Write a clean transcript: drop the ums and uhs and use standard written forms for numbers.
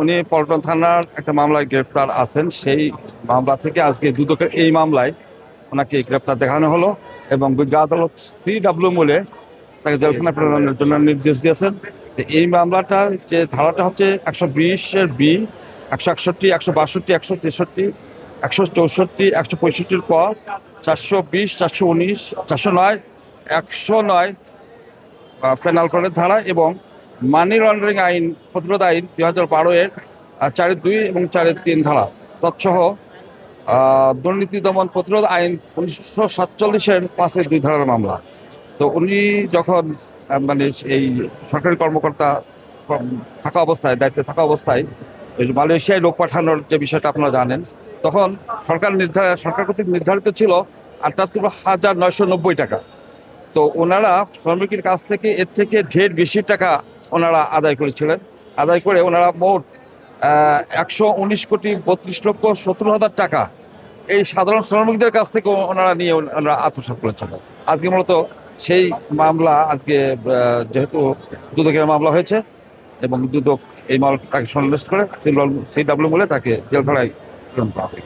উনি পল্টন থানার একটা মামলায় গ্রেফতার আছেন। সেই মামলা থেকে আজকে দুদকের এই মামলায় ওনাকে গ্রেফতার দেখানো হলো এবং বিজ্ঞ আদালত CW মূলে তাকে জেলখানা প্রেরণের জন্য নির্দেশ দিয়েছেন। এই মামলাটার যে ধারাটা হচ্ছে 120-এর বি, 161, 162, 163, 164, 165 ক, 420, 419, 409, 109 পেনাল কোডের ধারা এবং মানি লন্ডারিং আইন প্রতিরোধ আইন 2012-এর 4-2 এবং 4-3 ধারা তৎসহ দুর্নীতি দমন প্রতিরোধ আইন 1947-এর 5-2 ধারার মামলা। তো উনি যখন মানে এই সরকারি কর্মকর্তা থাকা অবস্থায়, দায়িত্বে থাকা অবস্থায় মালয়েশিয়ায় লোক পাঠানোর যে বিষয়টা আপনারা জানেন, তখন সরকার কর্তৃক নির্ধারিত ছিল 78,990 টাকা। তো ওনারা শ্রমিকের কাছ থেকে এর থেকে ঢের বেশি টাকা ওনারা আদায় করেছিলেন। আদায় করে ওনারা মোট 119,32,70,000 টাকা এই সাধারণ শ্রমিকদের কাছ থেকে ওনারা নিয়ে ওনারা আত্মসাৎ করেছিলেন। আজকে মূলত সেই মামলা আজকে যেহেতু দুদকের মামলা হয়েছে এবং দুদক এই মামলা তাকে সন্নিবেশ করে CW বলে তাকে জেলখানায় প্রেরণ করা হবে।